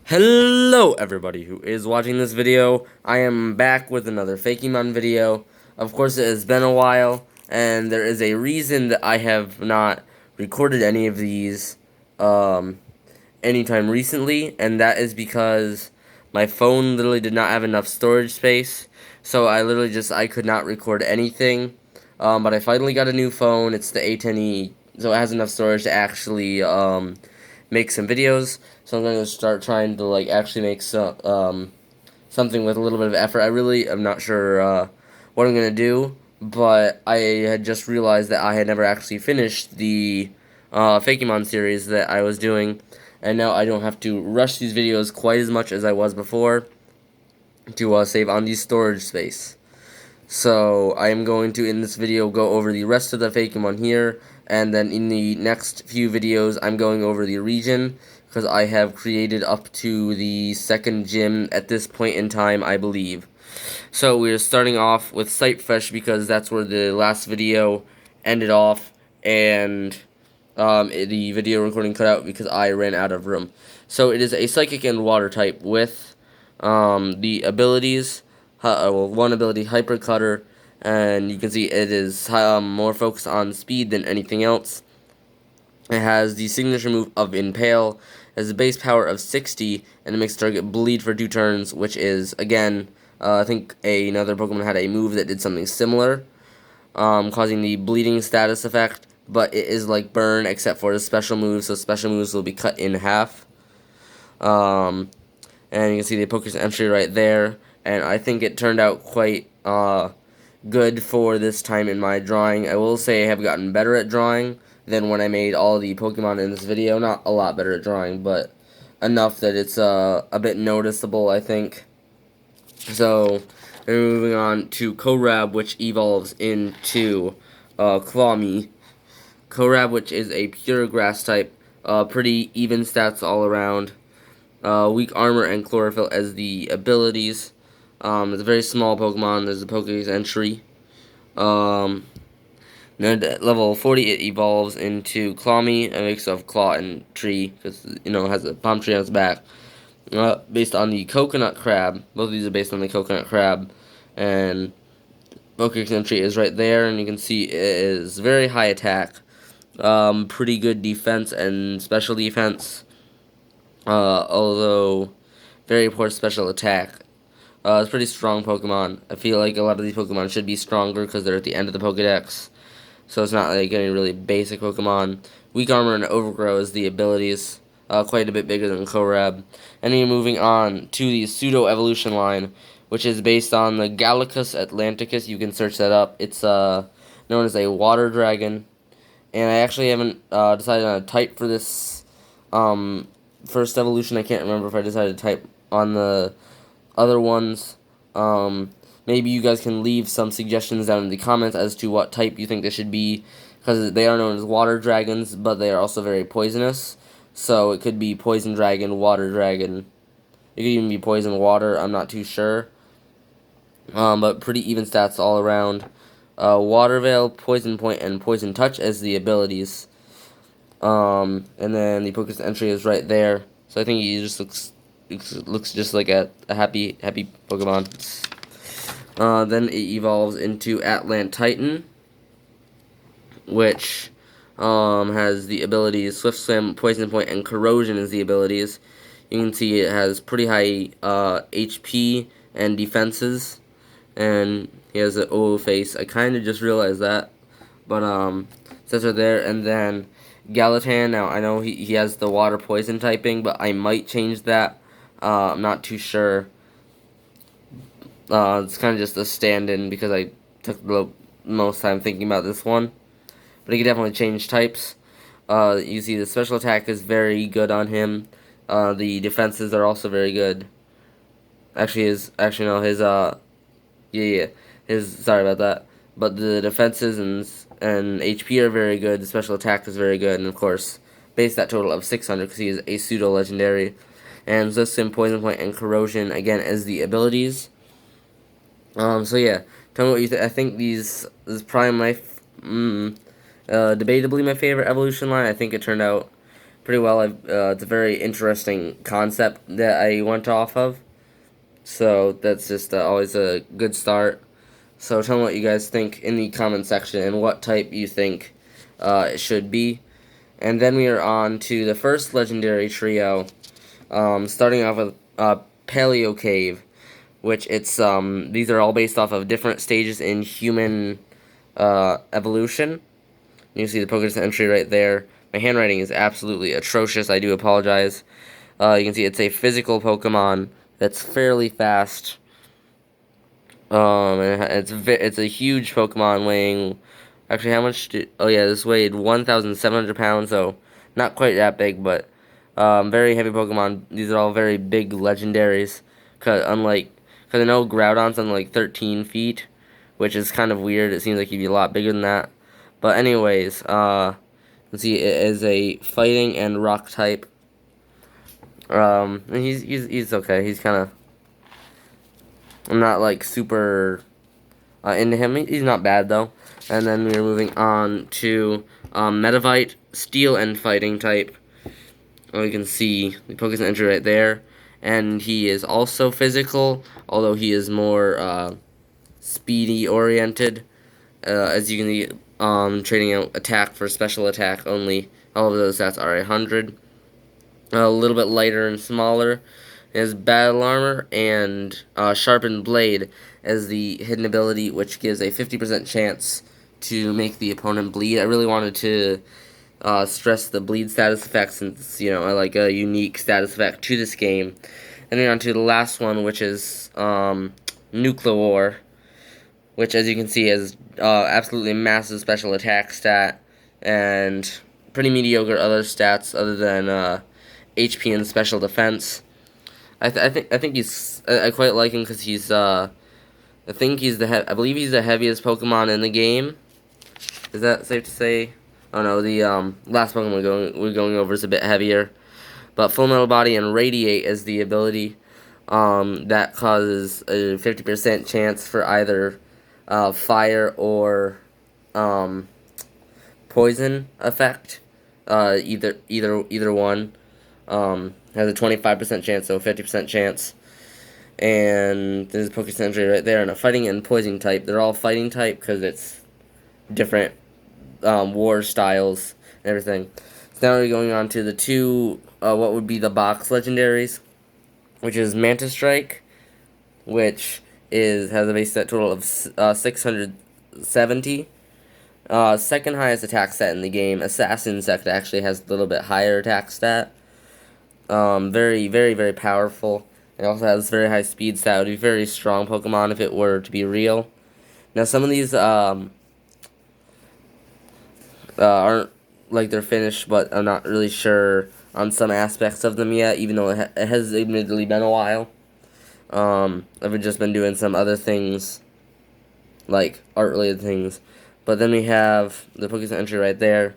Hello everybody who is watching this video. I am back with another Fakemon video. Of course it has been a while, and there is a reason that I have not recorded any of these anytime recently, and that is because my phone literally did not have enough storage space, so I could not record anything. But I finally got a new phone. It's the A10e, so it has enough storage to actually make some videos. So I'm going to start trying to actually make something with a little bit of effort. I really am not sure what I'm going to do, but I had just realized that I had never actually finished the Fakemon series that I was doing, and now I don't have to rush these videos quite as much as I was before to save on the storage space. So I am going to, in this video, go over the rest of the Fakemon here, and then in the next few videos, I'm going over the region, because I have created up to the second gym at this point in time, I believe. So we're starting off with Sightfresh, because that's where the last video ended off, and the video recording cut out because I ran out of room. So it is a Psychic and Water type with the abilities, one ability, Hyper Cutter, and you can see it is more focused on speed than anything else. It has the signature move of Impale, it has a base power of 60, and it makes the target bleed for 2 turns, which is, again, I think another Pokemon had a move that did something similar, causing the bleeding status effect, but it is like Burn except for the special moves, so special moves will be cut in half. And you can see the Poker's entry right there, and I think it turned out quite good for this time in my drawing. I will say I have gotten better at drawing than when I made all the Pokemon in this video. Not a lot better at drawing, but enough that it's a bit noticeable, I think. So, moving on to Korab, which evolves into Clawme. Korab, which is a pure grass type, pretty even stats all around. Weak armor and chlorophyll as the abilities. It's a very small Pokemon. There's a Pokedex entry. Then at level 40, it evolves into Clawme, a mix of claw and tree, because it has a palm tree on its back. Based on the coconut crab. Both of these are based on the coconut crab, and Pokedex entry is right there, and you can see it is very high attack, pretty good defense and special defense. Although very poor special attack. It's a pretty strong Pokemon. I feel like a lot of these Pokemon should be stronger because they're at the end of the Pokedex. So it's not like any really basic Pokemon. Weak Armor and Overgrow is the abilities. Quite a bit bigger than Korab. And then moving on to the Pseudo Evolution line, which is based on the Gallicus Atlanticus. You can search that up. It's known as a Water Dragon. And I actually haven't decided on a type for this first evolution. I can't remember if I decided to type on the other ones. Maybe you guys can leave some suggestions down in the comments as to what type you think they should be, because they are known as water dragons, but they are also very poisonous. So it could be poison dragon, water dragon. It could even be poison water. I'm not too sure. But pretty even stats all around. Water Veil, Poison Point, and Poison Touch as the abilities. And then the Pokedex entry is right there. So I think he just looks just like a happy Pokemon. Then it evolves into Atlant Titan, which has the abilities Swift Swim, Poison Point, and Corrosion as the abilities. You can see it has pretty high HP and defenses, and he has an O face. I kind of just realized that, but sets are there. And then Galatan. Now I know he has the water poison typing, but I might change that. I'm not too sure. It's kind of just a stand-in because I took the most time thinking about this one. But he can definitely change types. You see the special attack is very good on him. The defenses are also very good. Sorry about that. But the defenses and HP are very good. The special attack is very good, and of course, base that total of 600 because he is a pseudo legendary. And Zistim, Poison Point, and Corrosion again as the abilities. So yeah, tell me what you think. I think this is probably my debatably my favorite evolution line. I think it turned out pretty well. It's a very interesting concept that I went off of. So that's just always a good start. So tell me what you guys think in the comment section and what type you think it should be. And then we are on to the first legendary trio, starting off with Paleo Cave, which these are all based off of different stages in human evolution. You can see the Pokédex entry right there. My handwriting is absolutely atrocious. I do apologize. You can see it's a physical Pokemon that's fairly fast. And it's a huge Pokemon weighing. Actually, how much did? Oh yeah, this weighed 1,700 pounds. So not quite that big, but very heavy Pokemon. These are all very big legendaries. Cause I know Groudon's on like 13 feet, which is kind of weird. It seems like he'd be a lot bigger than that. But anyways, you can see it is a fighting and rock type. And he's okay. He's kind of. I'm not like super into him. He's not bad though. And then we're moving on to Metavite, Steel and Fighting type. Oh, you can see the Pokédex entry right there. And he is also physical, although he is more speedy oriented. As you can see, trading out attack for special attack only. All of those stats are 100. A little bit lighter and smaller. It has battle armor and sharpened blade as the hidden ability, which gives a 50% chance to make the opponent bleed. I really wanted to stress the bleed status effect since, I like a unique status effect to this game. And then on to the last one, which is Nuclear War, which, as you can see, is absolutely massive special attack stat and pretty mediocre other stats other than HP and special defense. I think I quite like him because he's I think I believe he's the heaviest Pokemon in the game. Is that safe to say? Oh no, the last Pokemon we're going over is a bit heavier. But Full Metal Body and Radiate is the ability that causes a 50% chance for either fire or poison effect. Either one has a 25% chance, so 50% chance. And there's a Poké Entry right there, and a fighting and poison type. They're all fighting type because it's different war styles and everything. So now we're going on to the two, what would be the box legendaries, which is Manta Strike, which has a base stat total of 670. Second highest attack stat in the game. Assassin Insect actually has a little bit higher attack stat. Very, very, very powerful. It also has very high speed stat. It would be a very strong Pokemon if it were to be real. Now, some of these aren't like they're finished, but I'm not really sure on some aspects of them yet, even though it has admittedly been a while. I've just been doing some other things, like art-related things. But then we have the Pokédex entry right there,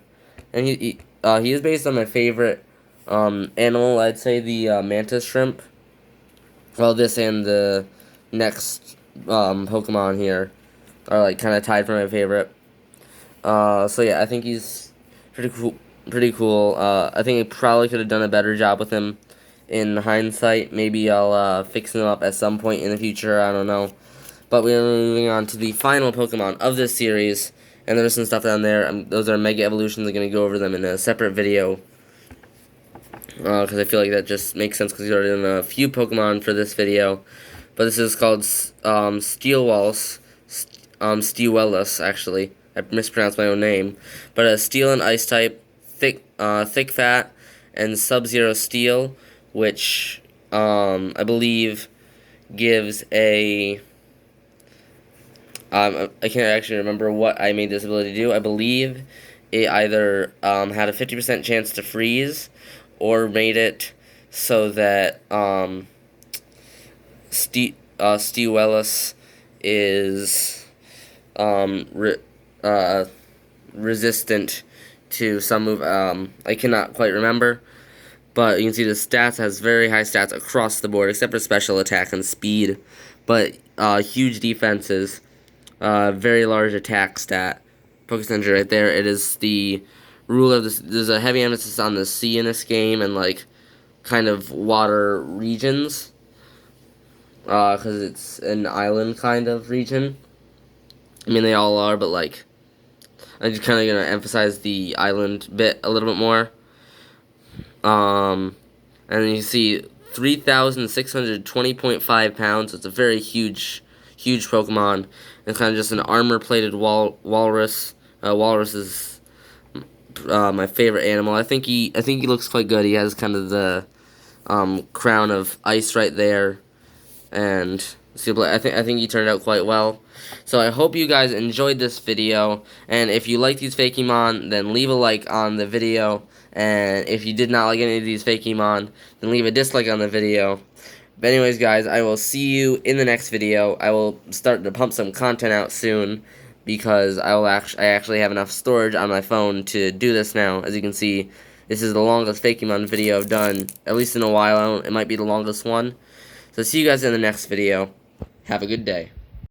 and he is based on my favorite animal. I'd say the mantis shrimp. Well, this and the next Pokemon here are like kind of tied for my favorite. So yeah, I think he's pretty cool. Pretty cool. I think I probably could have done a better job with him in hindsight. Maybe I'll fix him up at some point in the future. I don't know. But we're moving on to the final Pokemon of this series, and there's some stuff down there. Those are Mega Evolutions. I'm going to go over them in a separate video, because I feel like that just makes sense because we've already done a few Pokemon for this video. But this is called Steelwallis, actually. I mispronounced my own name. But a Steel and Ice type, thick fat, and Sub-Zero Steel, which I believe gives a... I can't actually remember what I made this ability do. I believe it either had a 50% chance to freeze, or made it so that Steelwellis is resistant to some move. I cannot quite remember, but you can see the stats has very high stats across the board, except for special attack and speed. But huge defenses, very large attack stat. Pokédex right there. It is the ruler of this. There's a heavy emphasis on the sea in this game and like kind of water regions, because it's an island kind of region. I mean, they all are, but like I'm just kind of gonna emphasize the island bit a little bit more. And then you see 3,620.5 pounds. It's a very huge, huge Pokemon. It's kind of just an armor-plated walrus. Walrus is my favorite animal. I think he looks quite good. He has kind of the crown of ice right there, and I think he turned out quite well. So I hope you guys enjoyed this video, and if you like these Fakemon, then leave a like on the video, and if you did not like any of these Fakemon, then leave a dislike on the video. But anyways, guys, I will see you in the next video. I will start to pump some content out soon, because I actually have enough storage on my phone to do this now. As you can see, this is the longest Fakemon video I've done, at least in a while. It might be the longest one. So see you guys in the next video. Have a good day.